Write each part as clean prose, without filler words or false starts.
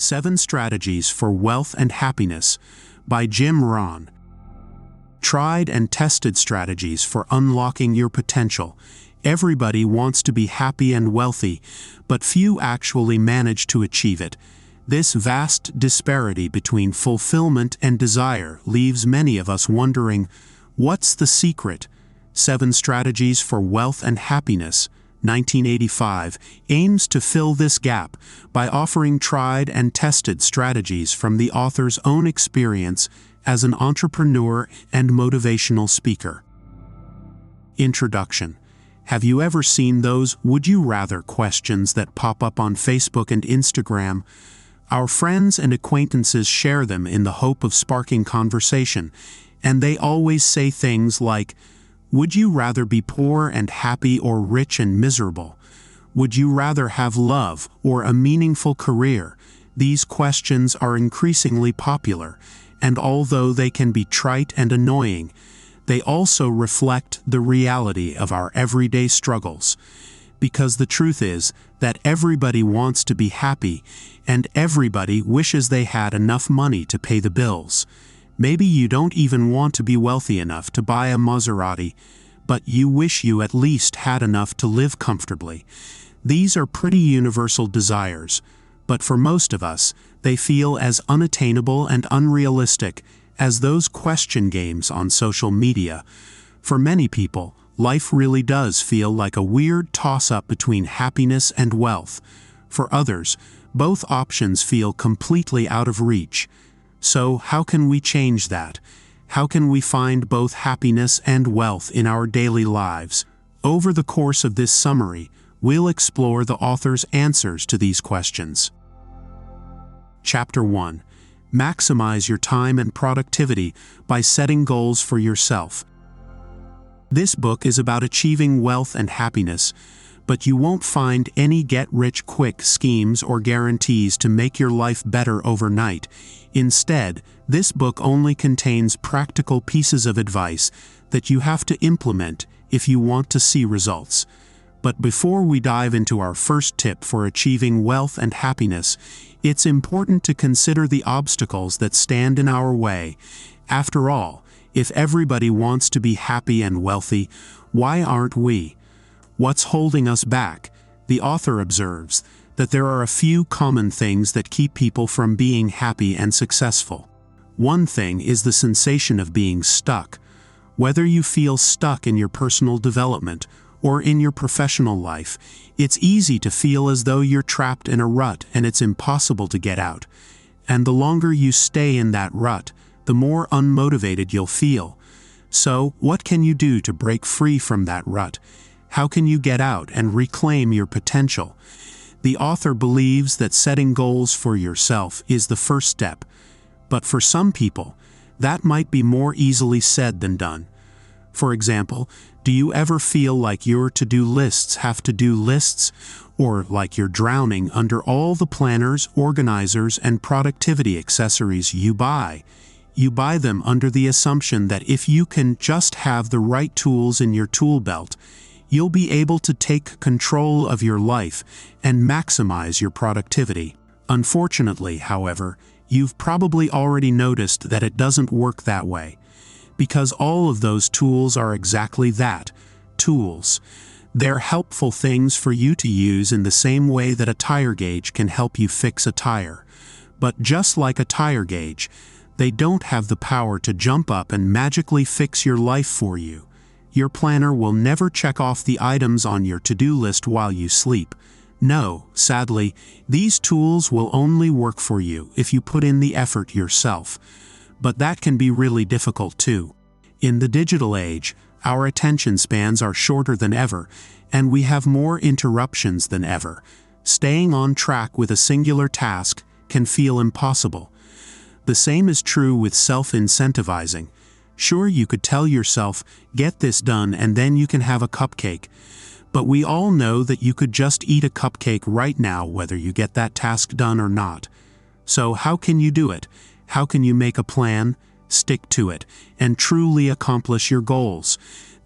7 Strategies for Wealth and Happiness by Rohn. Tried and tested strategies for unlocking your potential. Everybody wants to be happy and wealthy, but few actually manage to achieve it. This vast disparity between fulfillment and desire leaves many of us wondering, what's the secret? 7 Strategies for Wealth and Happiness, 1985, aims to fill this gap by offering tried and tested strategies from the author's own experience as an entrepreneur and motivational speaker. Introduction. Have you ever seen those "would you rather" questions that pop up on Facebook and Instagram? Our friends and acquaintances share them in the hope of sparking conversation, and they always say things like, "Would you rather be poor and happy or rich and miserable? Would you rather have love or a meaningful career?" These questions are increasingly popular, and although they can be trite and annoying, they also reflect the reality of our everyday struggles. Because the truth is that everybody wants to be happy, and everybody wishes they had enough money to pay the bills. Maybe you don't even want to be wealthy enough to buy a Maserati, but you wish you at least had enough to live comfortably. These are pretty universal desires, but for most of us, they feel as unattainable and unrealistic as those question games on social media. For many people, life really does feel like a weird toss-up between happiness and wealth. For others, both options feel completely out of reach. So how can we change that? How can we find both happiness and wealth in our daily lives? Over the course of this summary, we'll explore the author's answers to these questions. Chapter 1. Maximize your time and productivity by setting goals for yourself. This book is about achieving wealth and happiness, but you won't find any get-rich-quick schemes or guarantees to make your life better overnight. Instead, this book only contains practical pieces of advice that you have to implement if you want to see results. But before we dive into our first tip for achieving wealth and happiness, it's important to consider the obstacles that stand in our way. After all, if everybody wants to be happy and wealthy, why aren't we? What's holding us back? The author observes that there are a few common things that keep people from being happy and successful. One thing is the sensation of being stuck. Whether you feel stuck in your personal development or in your professional life, it's easy to feel as though you're trapped in a rut and it's impossible to get out. And the longer you stay in that rut, the more unmotivated you'll feel. So, what can you do to break free from that rut? How can you get out and reclaim your potential? The author believes that setting goals for yourself is the first step. But for some people, that might be more easily said than done. For example, do you ever feel like your to-do lists have to-do lists, or like you're drowning under all the planners, organizers, and productivity accessories you buy? You buy them under the assumption that if you can just have the right tools in your tool belt, you'll be able to take control of your life and maximize your productivity. Unfortunately, however, you've probably already noticed that it doesn't work that way. Because all of those tools are exactly that, tools. They're helpful things for you to use in the same way that a tire gauge can help you fix a tire. But just like a tire gauge, they don't have the power to jump up and magically fix your life for you. Your planner will never check off the items on your to-do list while you sleep. No, sadly, these tools will only work for you if you put in the effort yourself. But that can be really difficult too. In the digital age, our attention spans are shorter than ever, and we have more interruptions than ever. Staying on track with a singular task can feel impossible. The same is true with self-incentivizing. Sure, you could tell yourself, "Get this done and then you can have a cupcake." But we all know that you could just eat a cupcake right now whether you get that task done or not. So how can you do it? How can you make a plan, stick to it, and truly accomplish your goals?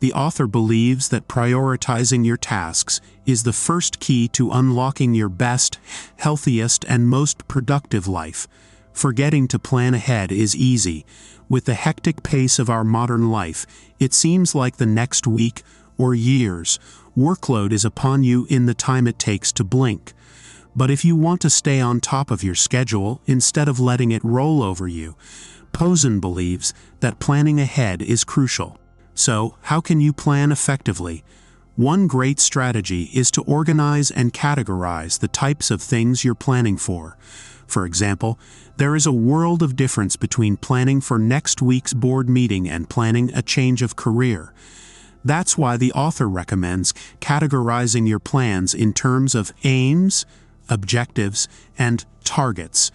The author believes that prioritizing your tasks is the first key to unlocking your best, healthiest, and most productive life. Forgetting to plan ahead is easy. With the hectic pace of our modern life, it seems like the next week or year's workload is upon you in the time it takes to blink. But if you want to stay on top of your schedule instead of letting it roll over you, Posen believes that planning ahead is crucial. So, how can you plan effectively? One great strategy is to organize and categorize the types of things you're planning for. For example, there is a world of difference between planning for next week's board meeting and planning a change of career. That's why the author recommends categorizing your plans in terms of aims, objectives, and targets.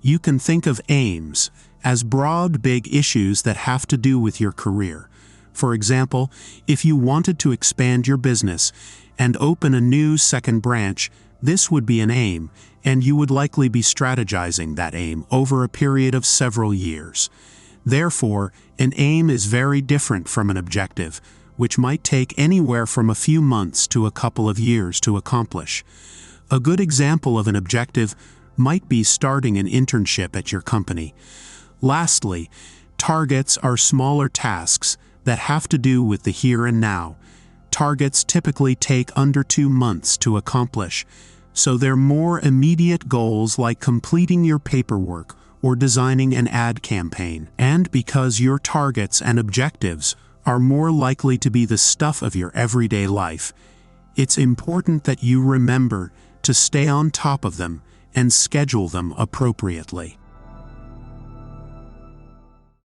You can think of aims as broad, big issues that have to do with your career. For example, if you wanted to expand your business and open a new second branch, this would be an aim, and you would likely be strategizing that aim over a period of several years. Therefore, an aim is very different from an objective, which might take anywhere from a few months to a couple of years to accomplish. A good example of an objective might be starting an internship at your company. Lastly, targets are smaller tasks that have to do with the here and now. Targets typically take under 2 months to accomplish, so they're more immediate goals like completing your paperwork or designing an ad campaign. And because your targets and objectives are more likely to be the stuff of your everyday life, it's important that you remember to stay on top of them and schedule them appropriately.